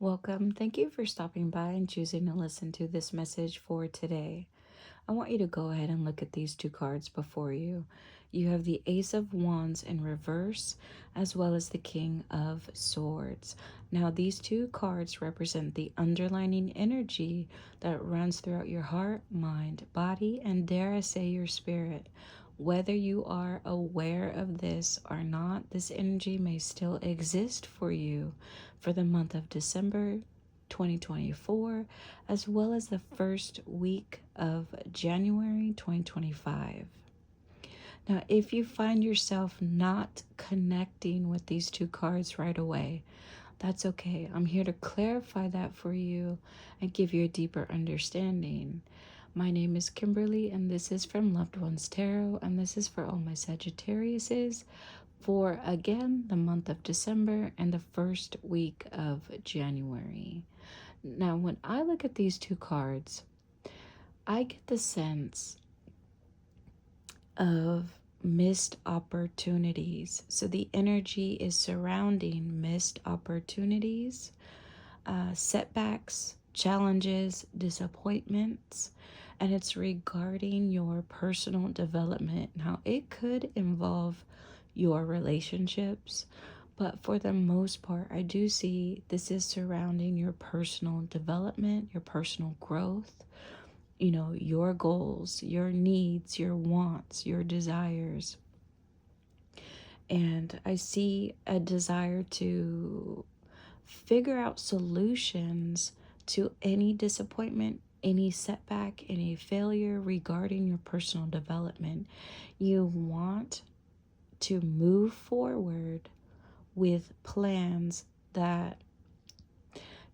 Welcome. Thank you for stopping by and choosing to listen to this message for today. I want you to go ahead and look at these two cards before you. You have the Ace of Wands in reverse, as well as the King of Swords. Now, these two cards represent the underlining energy that runs throughout your heart, mind, body, and dare I say your spirit. Whether you are aware of this or not, this energy may still exist for you for the month of December 2024, as well as the first week of January 2025. Now, if you find yourself not connecting with these two cards right away, that's okay. I'm here to clarify that for you and give you a deeper understanding. My name is Kimberly, and this is from Loved Ones Tarot, and this is for all my Sagittariuses for, again, the month of December and the first week of January. Now, when I look at these two cards, I get the sense of missed opportunities. So the energy is surrounding missed opportunities, setbacks, challenges, disappointments, and it's regarding your personal development. Now, it could involve your relationships, but for the most part, I do see this is surrounding your personal development, your personal growth, your goals, your needs, your wants, your desires. And I see a desire to figure out solutions to any disappointment, any setback, any failure regarding your personal development. You want to move forward with plans that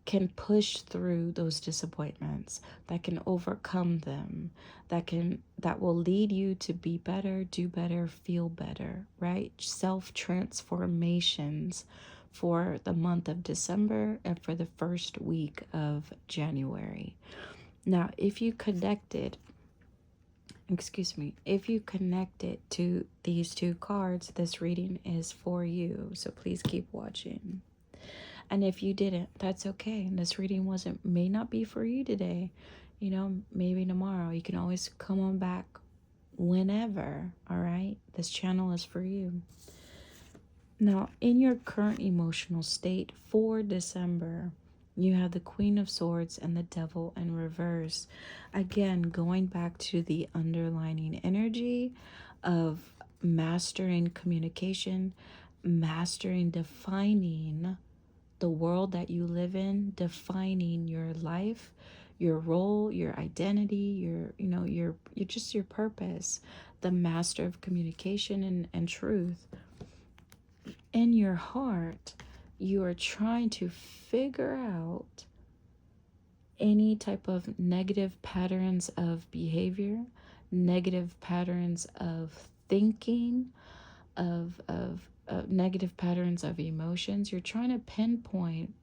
can push through those disappointments, that can overcome them, that will lead you to be better, do better, feel better, right? Self-transformations for the month of December and for the first week of January. Now, if you connected to these two cards, this reading is for you. So please keep watching. And if you didn't, that's okay. This reading may not be for you today. Maybe tomorrow. You can always come on back whenever, all right? This channel is for you. Now, in your current emotional state for December, you have the Queen of Swords and the Devil in reverse. Again, going back to the underlining energy of mastering communication, mastering defining the world that you live in, defining your life, your role, your identity, your just your purpose, the master of communication and truth. In your heart, you are trying to figure out any type of negative patterns of behavior, negative patterns of thinking, of negative patterns of emotions. You're trying to pinpoint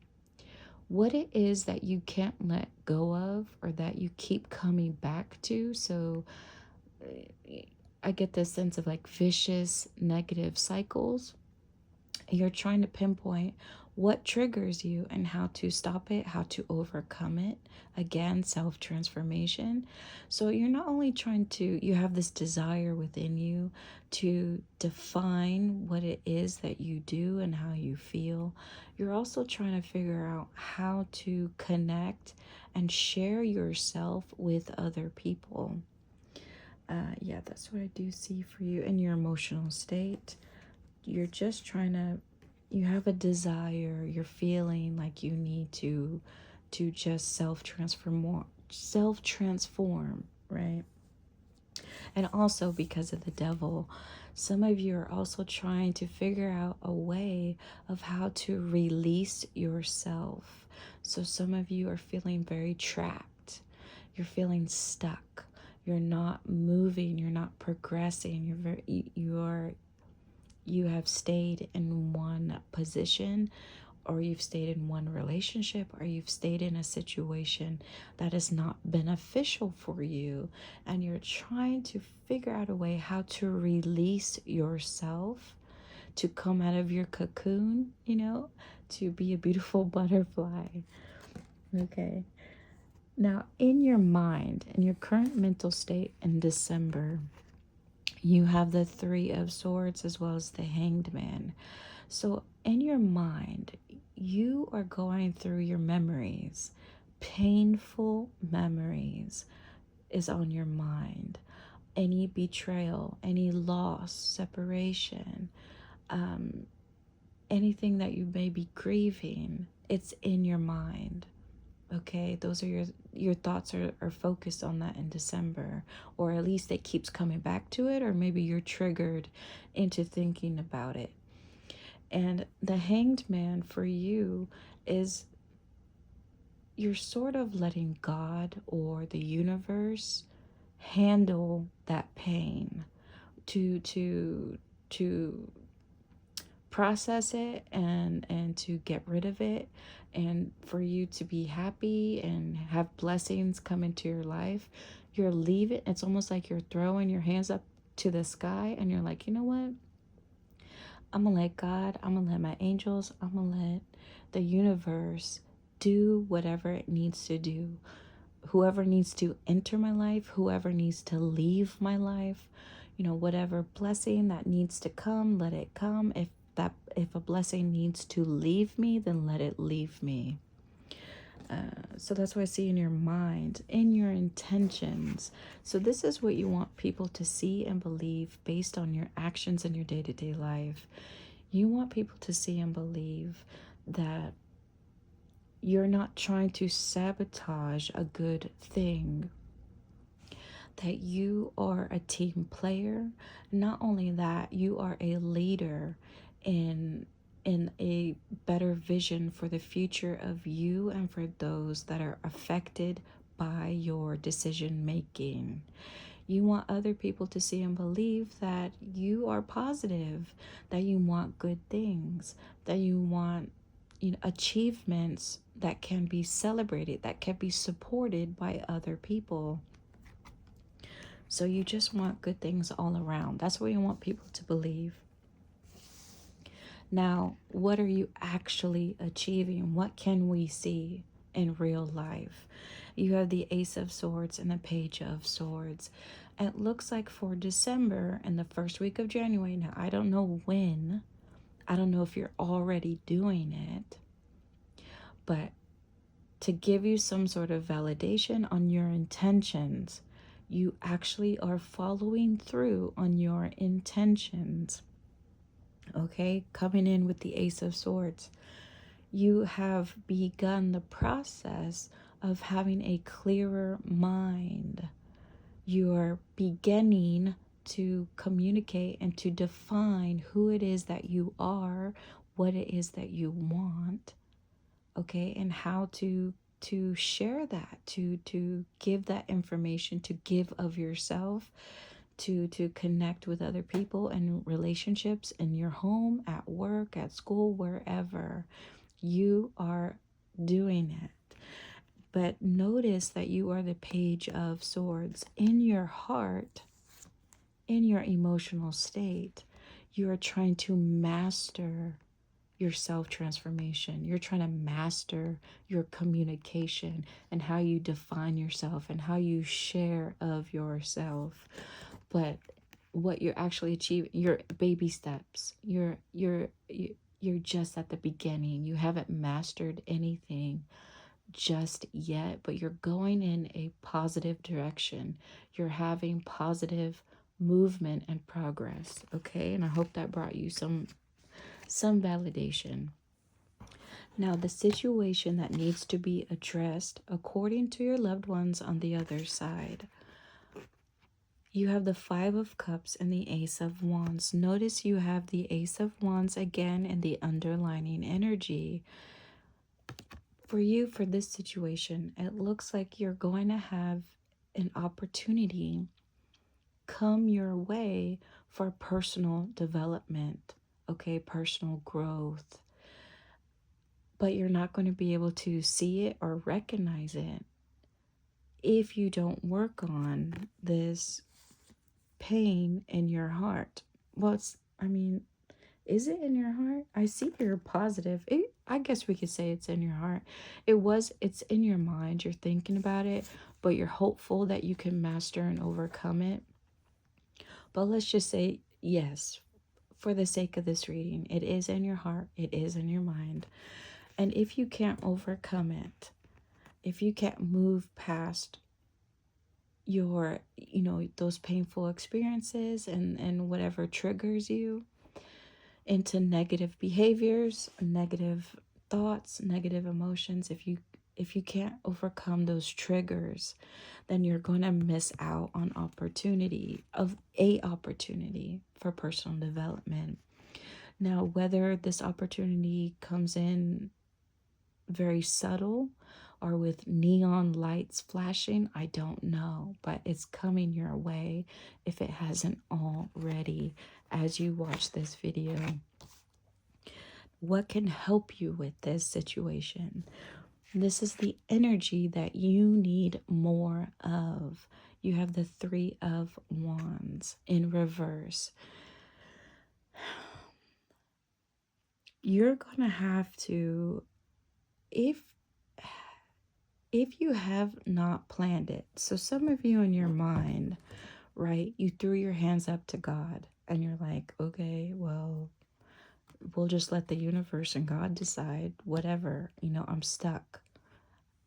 what it is that you can't let go of or that you keep coming back to. So I get this sense of like vicious negative cycles. You're trying to pinpoint what triggers you and how to stop it, how to overcome it. Again, self-transformation. So you're not only you have this desire within you to define what it is that you do and how you feel. You're also trying to figure out how to connect and share yourself with other people. Yeah, that's what I do see for you in your emotional state. You're just you have a desire, you're feeling like you need to just self-transform, right? And also because of the Devil, some of you are also trying to figure out a way of how to release yourself. So some of you are feeling very trapped. You're feeling stuck. You're not moving, you're not progressing. You have stayed in one position, or you've stayed in one relationship, or you've stayed in a situation that is not beneficial for you, and you're trying to figure out a way how to release yourself to come out of your cocoon, you know, to be a beautiful butterfly. Okay. Now, in your mind, in your current mental state in December, you have the Three of Swords as well as the Hanged Man. So, in your mind, you are going through your memories. Painful memories is on your mind. Any betrayal, any loss, separation, anything that you may be grieving, it's in your mind. Okay, those are your thoughts are focused on that in December, or at least it keeps coming back to it, or maybe you're triggered into thinking about it. And the Hanged Man for you is you're sort of letting God or the universe handle that pain, to process it and to get rid of it, and for you to be happy and have blessings come into your life. You're leaving, it's almost like you're throwing your hands up to the sky and you're like, you know what, I'm gonna let God, I'm gonna let my angels, I'm gonna let the universe do whatever it needs to do. Whoever needs to enter my life, whoever needs to leave my life, you know, whatever blessing that needs to come, let it come. If a blessing needs to leave me, then let it leave me. So that's what I see in your mind, in your intentions. So this is what you want people to see and believe based on your actions in your day-to-day life. You want people to see and believe that you're not trying to sabotage a good thing, that you are a team player. Not only that, you are a leader in a better vision for the future of you and for those that are affected by your decision making. You want other people to see and believe that you are positive, that you want good things, that you want, you know, achievements that can be celebrated, that can be supported by other people. So you just want good things all around. That's what you want people to believe. Now, what are you actually achieving? What can we see in real life? You have the Ace of Swords and the Page of Swords. It looks like for December and the first week of January, now I don't know when, I don't know if you're already doing it, but to give you some sort of validation on your intentions, you actually are following through on your intentions. Okay, coming in with the Ace of Swords, you have begun the process of having a clearer mind. You are beginning to communicate and to define who it is that you are, what it is that you want, okay, and how to share that, to give that information, to give of yourself, to connect with other people and relationships in your home, at work, at school, wherever you are doing it. But notice that you are the Page of Swords. In your heart, in your emotional state, you are trying to master your self-transformation. You're trying to master your communication and how you define yourself and how you share of yourself. But what you're actually achieving, your baby steps, you're just at the beginning. You haven't mastered anything just yet, but you're going in a positive direction. You're having positive movement and progress. Okay, and I hope that brought you some validation. Now, the situation that needs to be addressed according to your loved ones on the other side. You have the Five of Cups and the Ace of Wands. Notice you have the Ace of Wands again in the underlining energy. For you, for this situation, it looks like you're going to have an opportunity come your way for personal development, okay, personal growth. But you're not going to be able to see it or recognize it if you don't work on this pain in your heart. Well, Is it in your heart? I see you're positive. I guess we could say it's in your heart. It's in your mind. You're thinking about it, but you're hopeful that you can master and overcome it. But let's just say yes, for the sake of this reading, it is in your heart, it is in your mind. And if you can't overcome it, if you can't move past your, those painful experiences and whatever triggers you into negative behaviors, negative thoughts, negative emotions, if you can't overcome those triggers, then you're going to miss out on opportunity for personal development. Now, whether this opportunity comes in very subtle or with neon lights flashing, I don't know, but it's coming your way if it hasn't already as you watch this video. What can help you with this situation? This is the energy that you need more of. You have the Three of Wands in reverse. You're going to have to, if you have not planned it. So some of you in your mind, right, you threw your hands up to God and you're like, okay, well, we'll just let the universe and God decide, whatever, I'm stuck.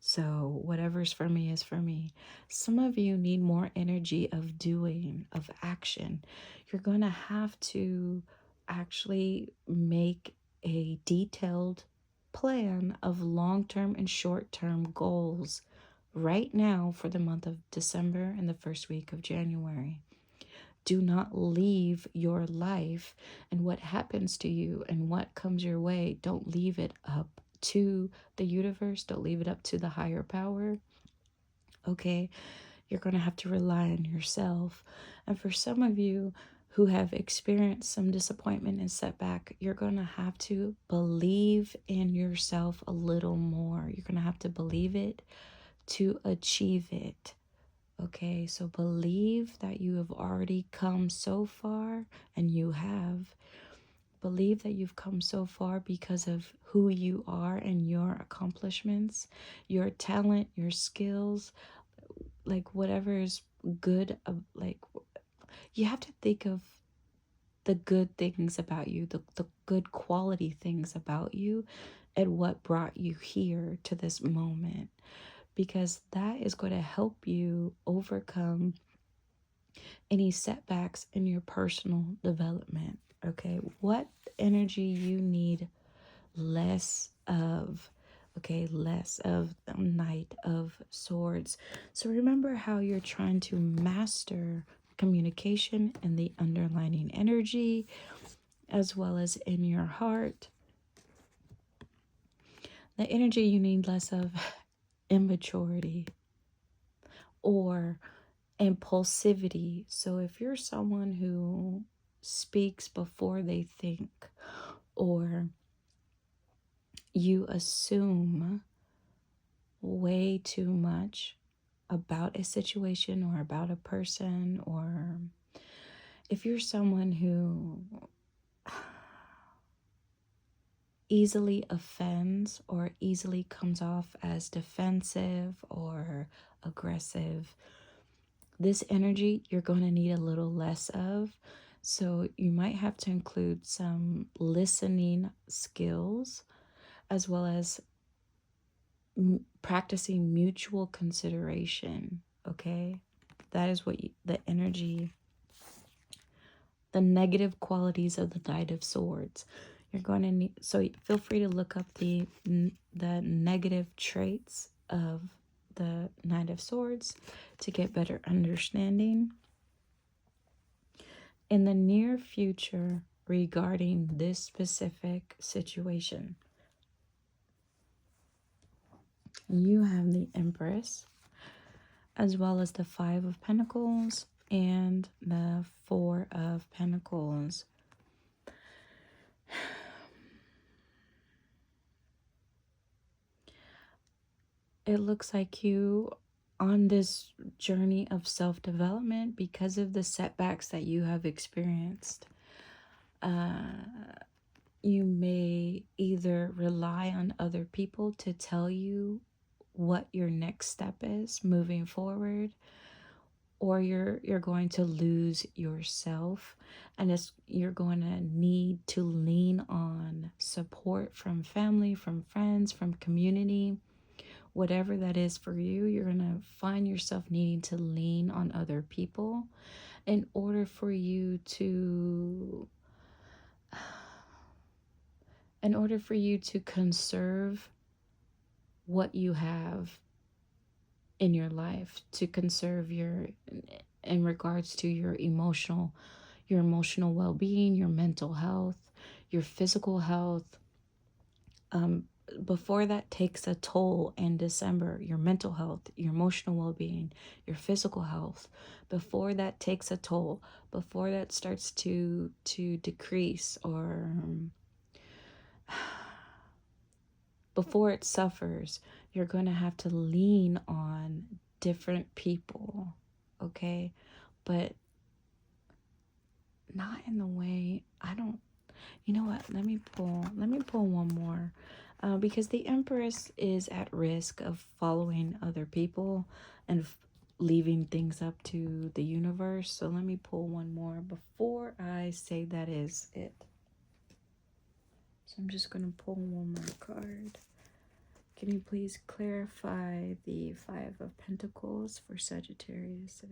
So whatever's for me is for me. Some of you need more energy of doing, of action. You're going to have to actually make a detailed plan of long-term and short-term goals right now for the month of December and the first week of January. Do not leave your life and what happens to you and what comes your way. Don't leave it up to the universe. Don't leave it up to the higher power. Okay, you're going to have to rely on yourself. And for some of you who have experienced some disappointment and setback, you're going to have to believe in yourself a little more. You're going to have to believe it to achieve it. Okay, so believe that you have already come so far, and you have. Believe that you've come so far because of who you are and your accomplishments, your talent, your skills, like whatever is good. Like, you have to think of the good things about you, the good quality things about you, and what brought you here to this moment, because that is going to help you overcome any setbacks in your personal development. Okay, what energy you need less of? Okay, less of the Knight of Swords. So remember how you're trying to master communication and the underlining energy, as well as in your heart. The energy you need less of: immaturity or impulsivity. So if you're someone who speaks before they think, or you assume way too much about a situation or about a person, or if you're someone who easily offends or easily comes off as defensive or aggressive, this energy you're going to need a little less of. So you might have to include some listening skills, as well as practicing mutual consideration. Okay, that is what the energy, the negative qualities of the Knight of Swords. You're going to need, so feel free to look up the negative traits of the Knight of Swords to get better understanding. In the near future, regarding this specific situation, you have the Empress, as well as the Five of Pentacles and the Four of Pentacles. It looks like you, on this journey of self-development, because of the setbacks that you have experienced, you may either rely on other people to tell you what your next step is moving forward, or you're going to lose yourself, and you're going to need to lean on support from family, from friends, from community. Whatever that is for you, you're going to find yourself needing to lean on other people in order for you to conserve what you have in your life, to conserve in regards to your emotional well-being, your mental health, your physical health. Before that takes a toll in December, your mental health, your emotional well-being, your physical health, before that takes a toll, before that starts to decrease, or before it suffers, you're going to have to lean on different people, okay? But not in the way, you know what? Let me pull one more. Because the Empress is at risk of following other people and leaving things up to the universe. So let me pull one more before I say that is it. So I'm just going to pull one more card. Can you please clarify the Five of Pentacles for Sagittarius?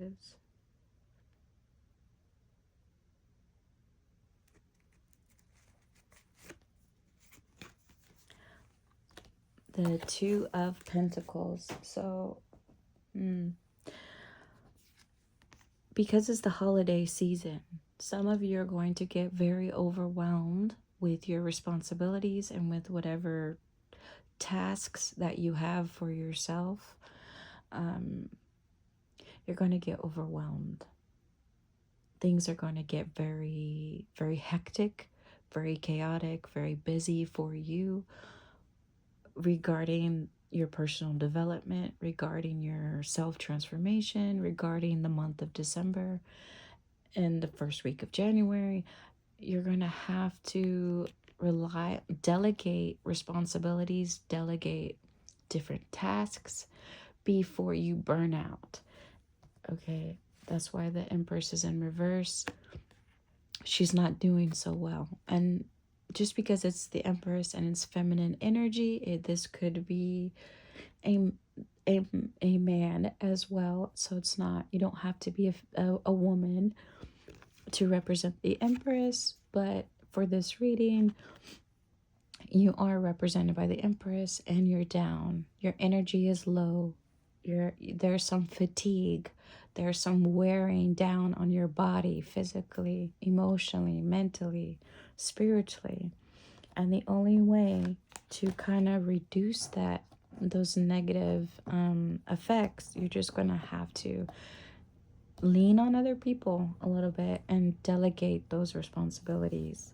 The Two of Pentacles. So, because it's the holiday season, some of you are going to get very overwhelmed with your responsibilities and with whatever tasks that you have for yourself. You're going to get overwhelmed. Things are going to get very, very hectic, very chaotic, very busy for you regarding your personal development, regarding your self-transformation, regarding the month of December and the first week of January. You're going to have to delegate responsibilities, delegate different tasks before you burn out. Okay, that's why the Empress is in reverse. She's not doing so well. And just because it's the Empress and it's feminine energy, this could be a man as well. So it's not, you don't have to be a woman to represent the Empress, but for this reading, you are represented by the Empress and you're down. Your energy is low. There's some fatigue. There's some wearing down on your body, physically, emotionally, mentally, spiritually. And the only way to kind of reduce those negative effects, you're just going to have to lean on other people a little bit and delegate those responsibilities.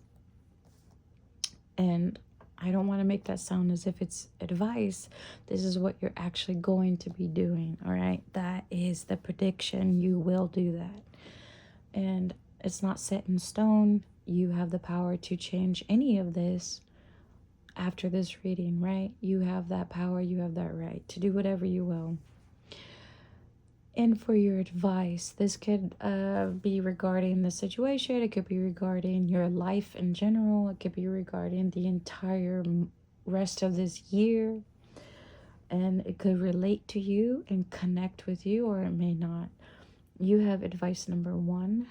And I don't want to make that sound as if it's advice. This is what you're actually going to be doing, all right? That is the prediction. You will do that. And it's not set in stone. You have the power to change any of this after this reading, right? You have that power. You have that right to do whatever you will. And for your advice, this could be regarding the situation. It could be regarding your life in general. It could be regarding the entire rest of this year. And it could relate to you and connect with you, or it may not. You have advice number 1,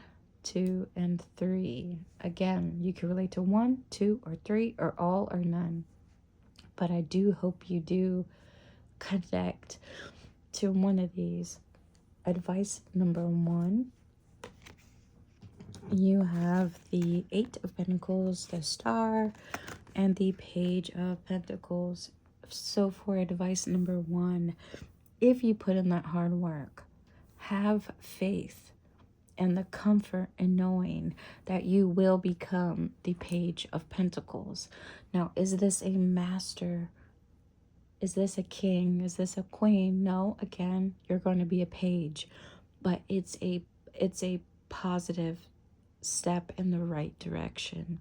2, and 3. Again, you can relate to 1, 2, or 3, or all, or none. But I do hope you do connect to one of these. Advice number 1, you have the 8 of Pentacles, the Star, and the Page of Pentacles. So for advice number 1, if you put in that hard work, have faith and the comfort in knowing that you will become the Page of Pentacles. Now, is this a master? Is this a king? Is this a queen? No, again, you're going to be a page, but it's a positive step in the right direction.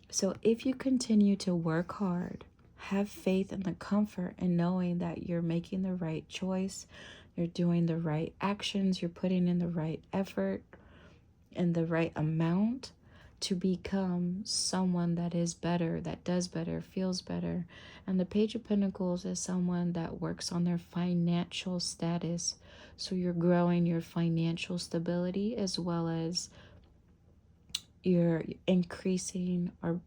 So if you continue to work hard, have faith in the comfort and knowing that you're making the right choice, you're doing the right actions, you're putting in the right effort and the right amount to become someone that is better, that does better, feels better. And the Page of Pentacles is someone that works on their financial status. So you're growing your financial stability as well as you're increasing, or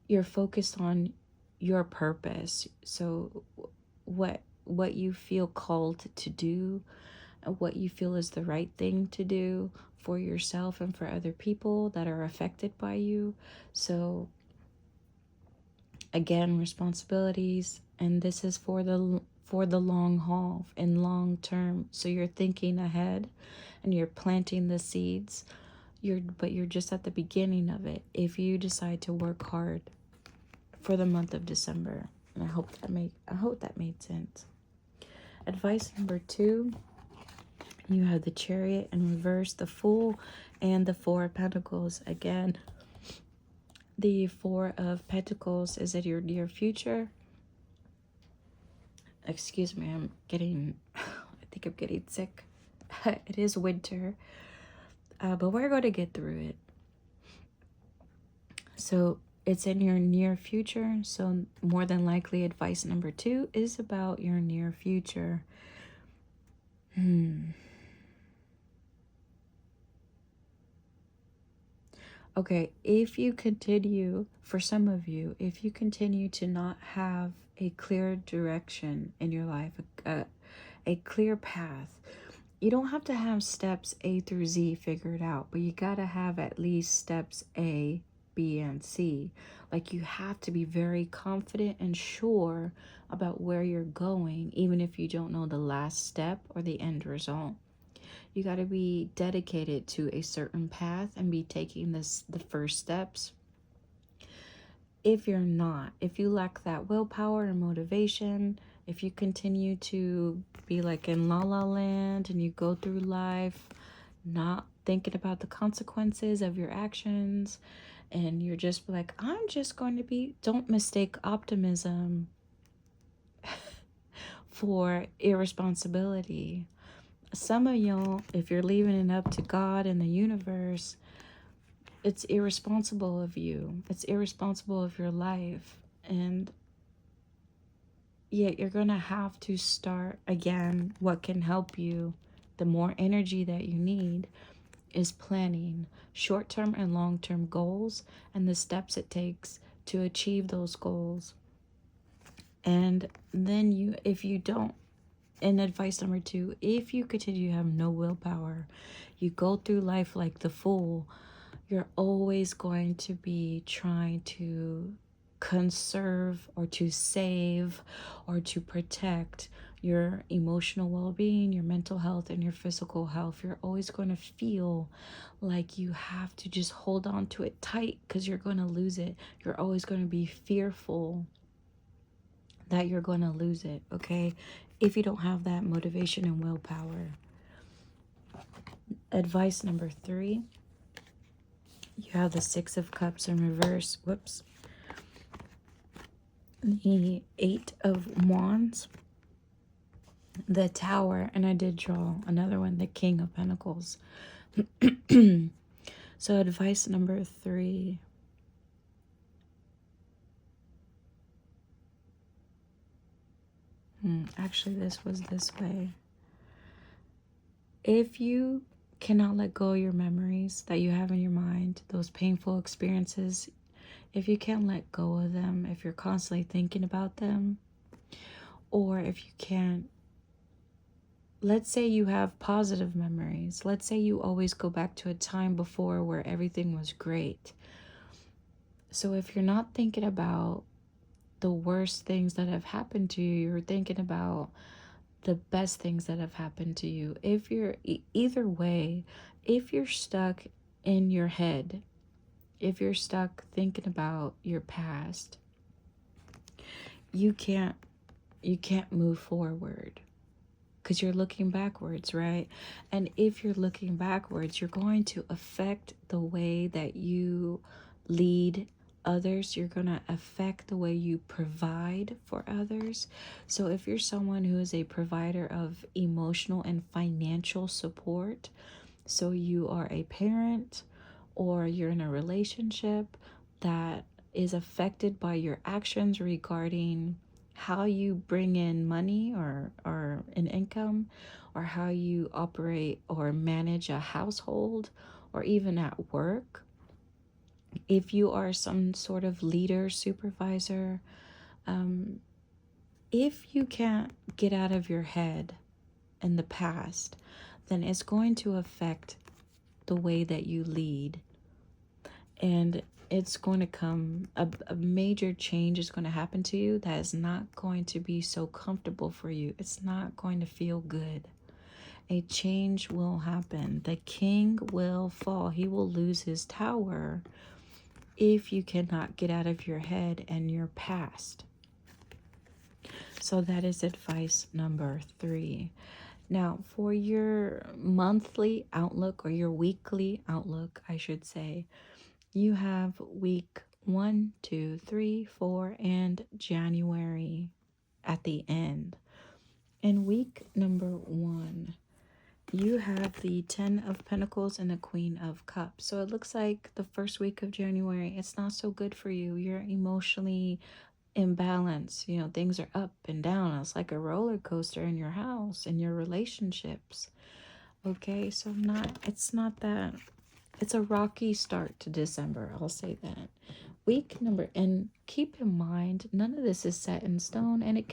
you're focused on your purpose. So what you feel called to do, what you feel is the right thing to do for yourself and for other people that are affected by you. So again, responsibilities, and this is for the long haul and long term. So you're thinking ahead and you're planting the seeds. But you're just at the beginning of it if you decide to work hard for the month of December. And I hope that made sense. Advice number 2, you have the Chariot in reverse, the Fool, and the Four of Pentacles. Again, the Four of Pentacles is in your near future. Excuse me, I think I'm getting sick. It is winter, but we're going to get through it. So it's in your near future. So more than likely, advice number 2 is about your near future. Okay, if you continue, for some of you, if you continue to not have a clear direction in your life, a clear path, you don't have to have steps A through Z figured out, but you got to have at least steps A, B, and C. Like, you have to be very confident and sure about where you're going, even if you don't know the last step or the end result. You got to be dedicated to a certain path and be taking the first steps. If you're not, if you lack that willpower and motivation, if you continue to be like in la la land and you go through life not thinking about the consequences of your actions, and you're just like, I'm just going to be, don't mistake optimism for irresponsibility. Some of y'all, if you're leaving it up to God and the universe, it's irresponsible of you. It's irresponsible of your life. And yet you're going to have to start again. What can help you, the more energy that you need, is planning short-term and long-term goals and the steps it takes to achieve those goals. And then if you don't, and advice number 2, if you continue to have no willpower, you go through life like the Fool, you're always going to be trying to conserve or to save or to protect your emotional well-being, your mental health, and your physical health. You're always going to feel like you have to just hold on to it tight because you're going to lose it. You're always going to be fearful that you're going to lose it, okay? If you don't have that motivation and willpower. Advice number 3, you have the Six of Cups in reverse. Whoops. The Eight of Wands. The Tower. And I did draw another one, the King of Pentacles. So advice number 3. Actually, this was this way. If you cannot let go of your memories that you have in your mind, those painful experiences, if you can't let go of them, if you're constantly thinking about them, or if you can't, let's say you have positive memories. Let's say you always go back to a time before where everything was great. So if you're not thinking about the worst things that have happened to you, you're thinking about the best things that have happened to you. If you're either way, if you're stuck in your head, if you're stuck thinking about your past, you can't move forward because you're looking backwards, right? And if you're looking backwards, you're going to affect the way that you lead others. You're going to affect the way you provide for others. So if you're someone who is a provider of emotional and financial support, so you are a parent or you're in a relationship that is affected by your actions regarding how you bring in money or an income, or how you operate or manage a household, or even at work. If you are some sort of leader, supervisor, if you can't get out of your head in the past, then it's going to affect the way that you lead. And it's going to come, a major change is going to happen to you that is not going to be so comfortable for you. It's not going to feel good. A change will happen. The king will fall. He will lose his tower if you cannot get out of your head and your past. So that is advice number 3. Now, for your monthly outlook, or your weekly outlook, I should say, you have week 1, 2, 3, 4, and January at the end. In week number 1, you have the 10 of Pentacles and the Queen of Cups. So it looks like the first week of January, it's not so good for you. You're emotionally imbalanced. You know, things are up and down. It's like a roller coaster in your house, in your relationships. Okay, so it's not that. It's a rocky start to December, I'll say that. Week number, and keep in mind, none of this is set in stone, and it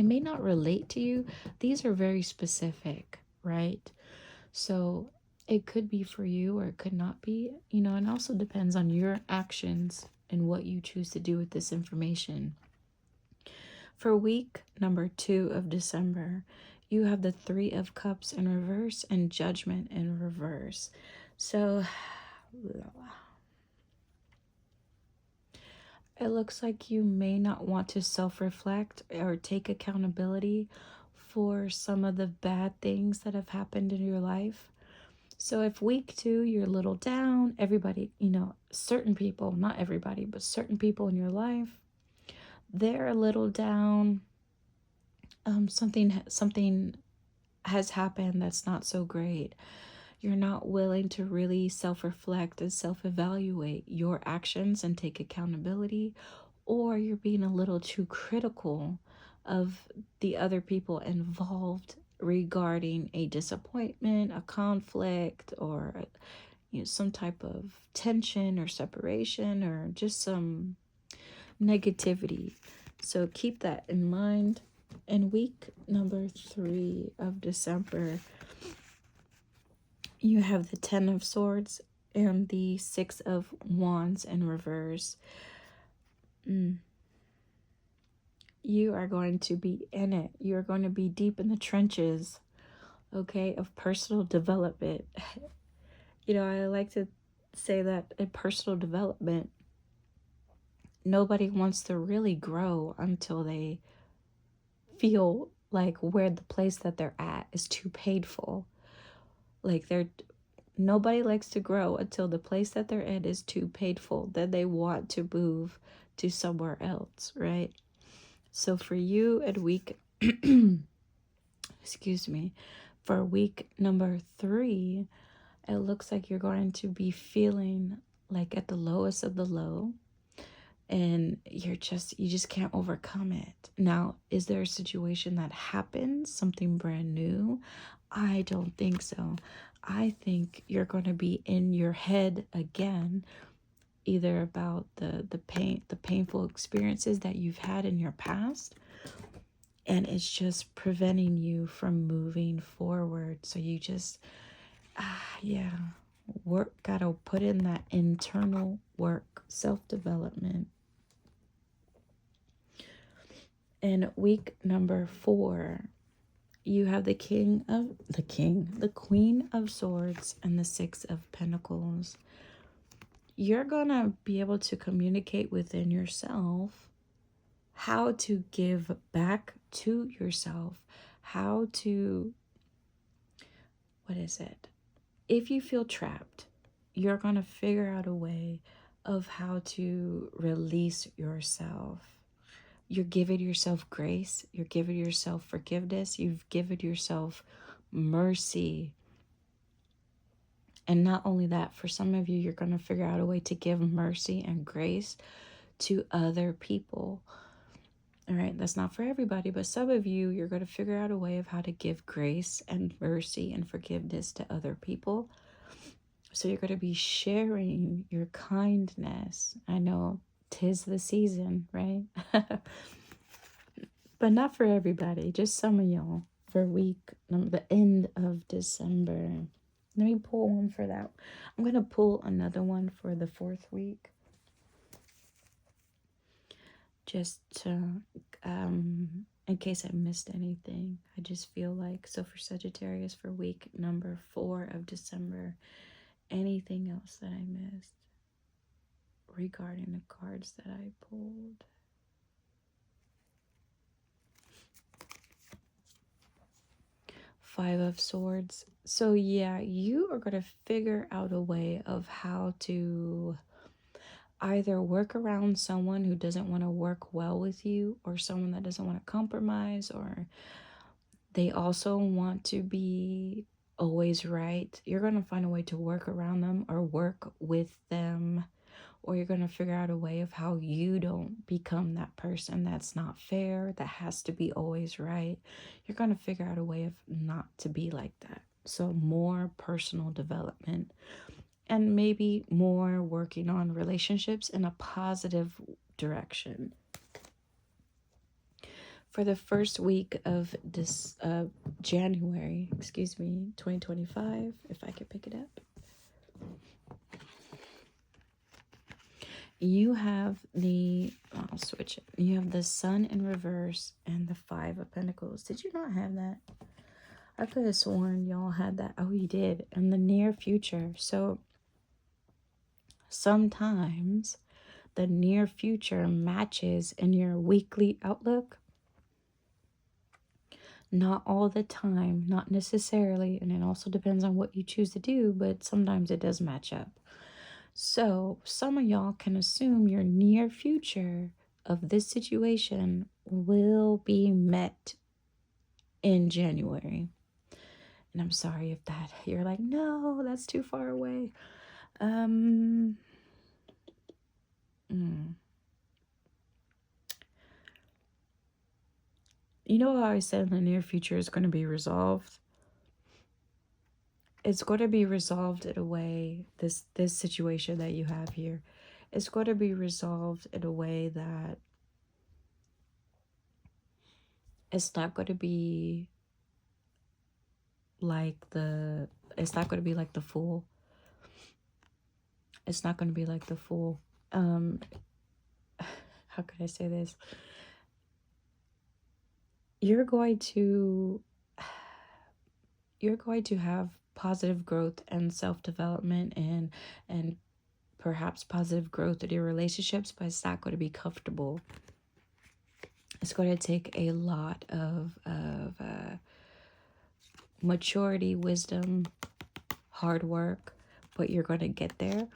may not relate to you. These are very specific, right? So it could be for you or it could not be, and also depends on your actions and what you choose to do with this information. For week number 2 of December, you have the 3 of Cups in reverse and Judgment in reverse. So it looks like you may not want to self-reflect or take accountability for some of the bad things that have happened in your life. So if week 2, you're a little down, everybody, certain people, not everybody, but certain people in your life, they're a little down. Something has happened that's not so great. You're not willing to really self-reflect and self-evaluate your actions and take accountability, or you're being a little too critical of the other people involved regarding a disappointment, a conflict, or some type of tension or separation, or just some negativity. So keep that in mind. In week number 3 of December, you have the 10 of Swords and the 6 of Wands in reverse. You are going to be in it. You're going to be deep in the trenches, okay, of personal development. I like to say that in personal development, nobody wants to really grow until they feel like where the place that they're at is too painful. Like nobody likes to grow until the place that they're in is too painful. Then they want to move to somewhere else, right? So for you at week, excuse me, for week number 3, it looks like you're going to be feeling like at the lowest of the low, and you just can't overcome it. Now, is there a situation that happens, something brand new? I don't think so. I think you're going to be in your head again, either about the painful experiences that you've had in your past, and it's just preventing you from moving forward. So you just gotta put in that internal work, self-development. In week number 4, you have the Queen of Swords and the 6 of Pentacles. You're gonna be able to communicate within yourself how to give back to yourself, how to, if you feel trapped, you're gonna figure out a way of how to release yourself. You're giving yourself grace. You're giving yourself forgiveness. You've given yourself mercy. And not only that, for some of you, you're going to figure out a way to give mercy and grace to other people. All right, that's not for everybody, but some of you, you're going to figure out a way of how to give grace and mercy and forgiveness to other people. So you're going to be sharing your kindness. I know 'tis the season, right? But not for everybody, just some of y'all for the end of December. Let me pull one for that. I'm going to pull another one for the 4th week. Just to, in case I missed anything. I just feel like, so for Sagittarius for week number 4 of December, anything else that I missed regarding the cards that I pulled. Five of Swords. So yeah, you are going to figure out a way of how to either work around someone who doesn't want to work well with you, or someone that doesn't want to compromise, or they also want to be always right. You're going to find a way to work around them or work with them, or you're going to figure out a way of how you don't become that person that's not fair, that has to be always right. You're going to figure out a way of not to be like that. So more personal development, and maybe more working on relationships in a positive direction. For the first week of this January, 2025, if I could pick it up. You have I'll switch it. You have the Sun in reverse and the 5 of Pentacles. Did you not have that? I could have sworn y'all had that. Oh, you did. In the near future. So sometimes the near future matches in your weekly outlook. Not all the time, not necessarily. And it also depends on what you choose to do, but sometimes it does match up. So some of y'all can assume your near future of this situation will be met in January. And I'm sorry if you're like, no, that's too far away. You know how I said the near future is going to be resolved? It's going to be resolved in a way, this situation that you have here, it's going to be resolved in a way that it's not going to be like the Fool. It's not going to be like the Fool. How could I say this? You're going to have positive growth and self-development and perhaps positive growth in your relationships, but it's not going to be comfortable. It's going to take a lot of maturity, wisdom, hard work, but you're going to get there.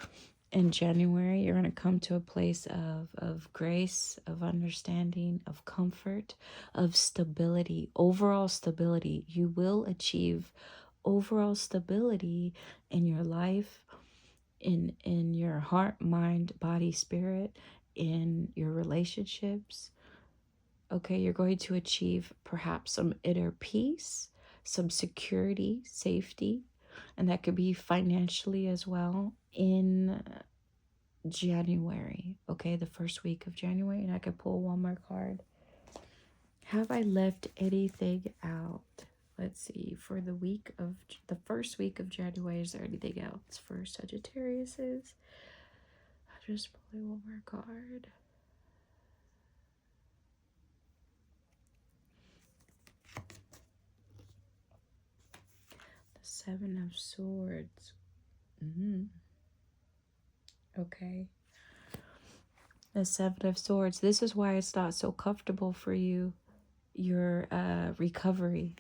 In January, you're going to come to a place of grace, of understanding, of comfort, of stability, overall stability. You will achieve overall stability in your life, in your heart, mind, body, spirit, in your relationships. Okay, you're going to achieve perhaps some inner peace, some security, safety, and that could be financially as well in January. Okay, the first week of January. And I could pull one more card. Have I left anything out? Let's see. For the first week of January, is there anything else for Sagittariuses? I'll just pull one more card. The 7 of Swords. Okay. The 7 of Swords. This is why it's not so comfortable for you. Your recovery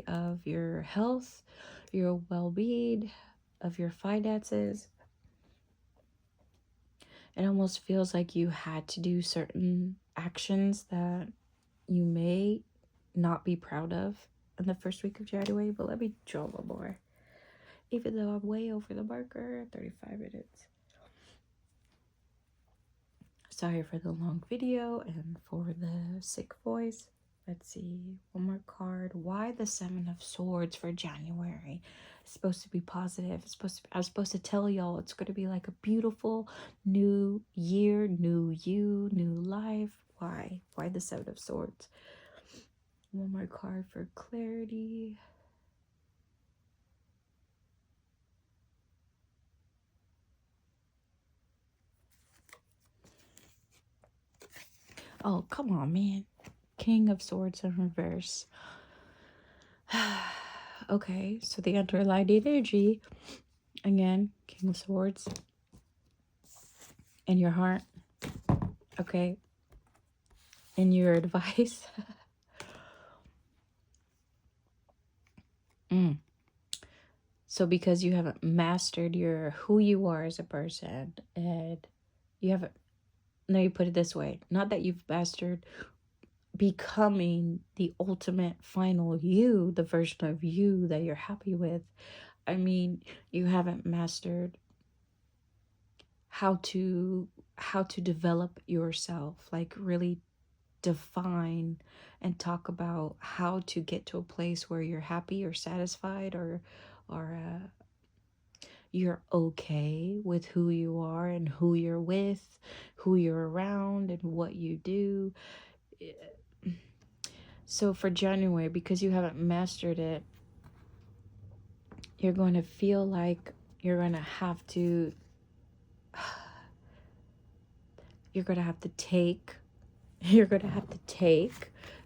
of your health, your well-being, of your finances. It almost feels like you had to do certain actions that you may not be proud of in the first week of January. But let me draw one more. Even though I'm way over the marker, 35 minutes. Sorry for the long video and for the sick voice. Let's see, one more card. Why the Seven of Swords for January? It's supposed to be positive. I was supposed to tell y'all it's going to be like a beautiful new year, new you, new life. Why? Why the Seven of Swords? One more card for clarity. Oh, come on, man. King of Swords in reverse. Okay, so the underlying energy, again, King of Swords in your heart. Okay, in your advice. So because you haven't mastered who you are as a person, and you haven't, no, you put it this way, not that you've mastered becoming the ultimate final you, the version of you that you're happy with. I mean, you haven't mastered how to develop yourself, like really define and talk about how to get to a place where you're happy or satisfied, or you're okay with who you are and who you're with, who you're around, and what you do. So for January, because you haven't mastered it, you're going to feel like you're going to have to take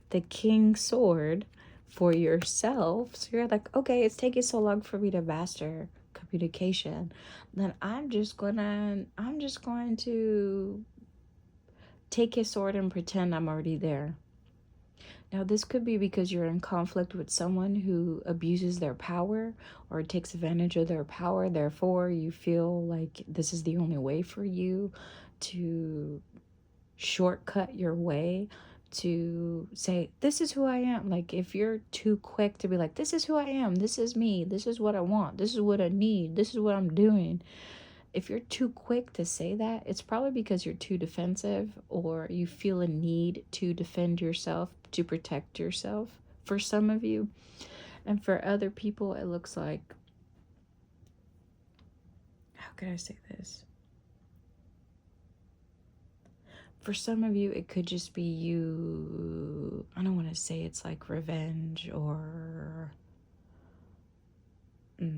the King Sword for yourself. So you're like, okay, it's taking so long for me to master communication, then I'm just going to take his sword and pretend I'm already there. Now, this could be because you're in conflict with someone who abuses their power or takes advantage of their power. Therefore, you feel like this is the only way for you to shortcut your way to say, this is who I am. Like, if you're too quick to be like, this is who I am, this is me, this is what I want, this is what I need, this is what I'm doing. If you're too quick to say that, it's probably because you're too defensive, or you feel a need to defend yourself, to protect yourself, for some of you. And for other people, it looks like, how can I say this? For some of you, it could just be you, I don't want to say it's like revenge or I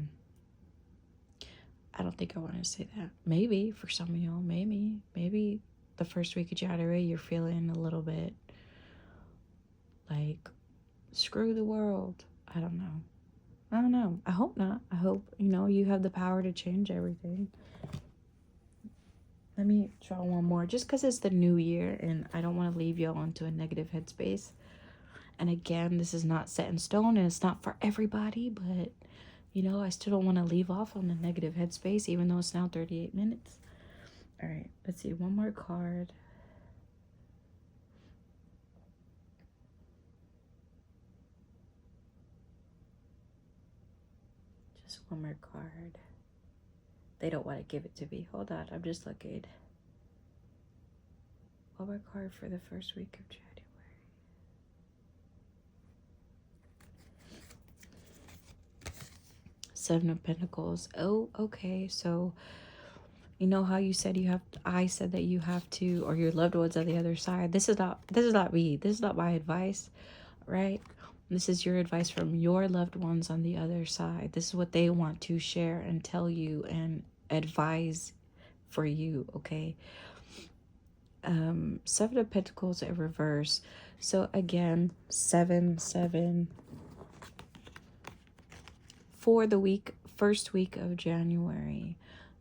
don't think I want to say that. Maybe for some of y'all, maybe the first week of January, you're feeling a little bit like, screw the world. I don't know. I hope not. I hope, you have the power to change everything. Let me draw one more, just because it's the new year and I don't want to leave y'all into a negative headspace. And again, this is not set in stone and it's not for everybody, but I still don't want to leave off on a negative headspace, even though it's now 38 minutes. All right, let's see, one more card. Just one more card. They don't want to give it to me. Hold on, I'm just looking. One more card for the first week of January. Seven of Pentacles. Oh, okay. So, you know how you said I said that you have to, or your loved ones on the other side. This is not me. This is not my advice, right? This is your advice from your loved ones on the other side. This is what they want to share and tell you and advise for you, okay? Seven of Pentacles in reverse. So again, 7 for the first week of January,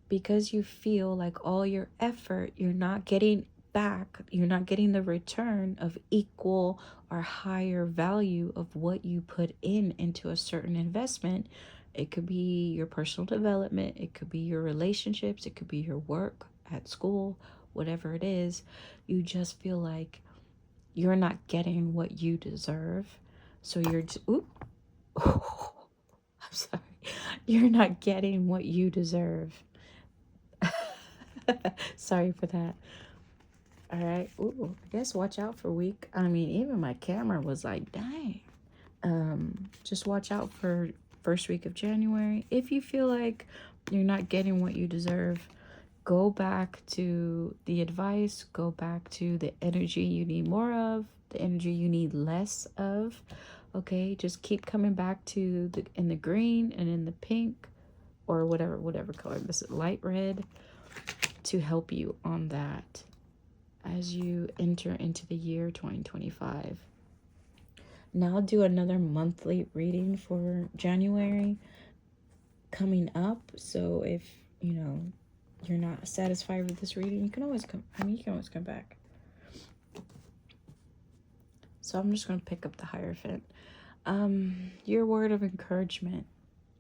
because you feel like all your effort, you're not getting back, you're not getting the return of equal or higher value of what you put into a certain investment. It could be your personal development, it could be your relationships, it could be your work at school, whatever it is, you just feel like you're not getting what you deserve. So you're just, oop, I'm sorry. You're not getting what you deserve. Sorry for that. All right. Ooh, I guess watch out for week. I mean, even my camera was like, dang. Just watch out for first week of January. If you feel like you're not getting what you deserve, go back to the advice, go back to the energy you need more of, the energy you need less of. Okay, just keep coming back to the in the green and in the pink or whatever color. This is light red to help you on that as you enter into the year 2025. Now I'll do another monthly reading for January coming up. So if, you know, you're not satisfied with this reading, you can always come, you can always come back. So I'm just going to pick up the Hierophant. Your word of encouragement.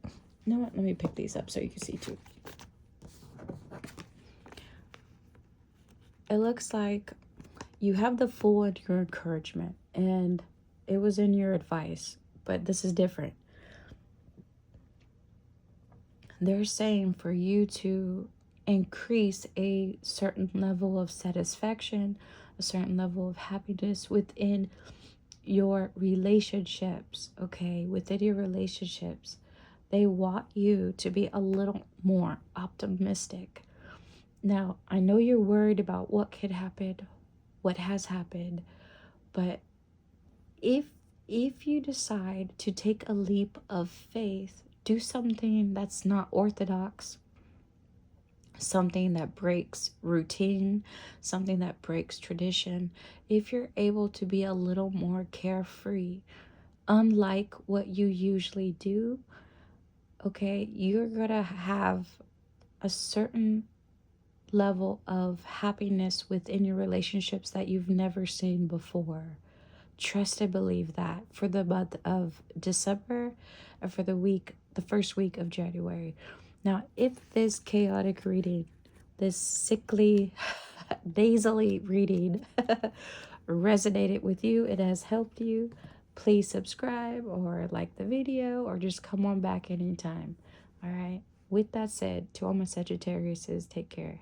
You know what? Let me pick these up so you can see too. It looks like you have the Fool in your encouragement, and it was in your advice, but this is different. They're saying for you to increase a certain level of satisfaction, a certain level of happiness within your relationships, okay? Within your relationships. They want you to be a little more optimistic. Now, I know you're worried about what could happen, what has happened, but if you decide to take a leap of faith, do something that's not orthodox, something that breaks routine, something that breaks tradition, if you're able to be a little more carefree, unlike what you usually do, okay, you're gonna have a certain level of happiness within your relationships that you've never seen before. Trust and believe that for the month of December and for the first week of January. Now, if this chaotic reading, this sickly, nasally reading resonated with you, it has helped you, please subscribe or like the video or just come on back anytime. All right. With that said, to all my Sagittariuses, take care.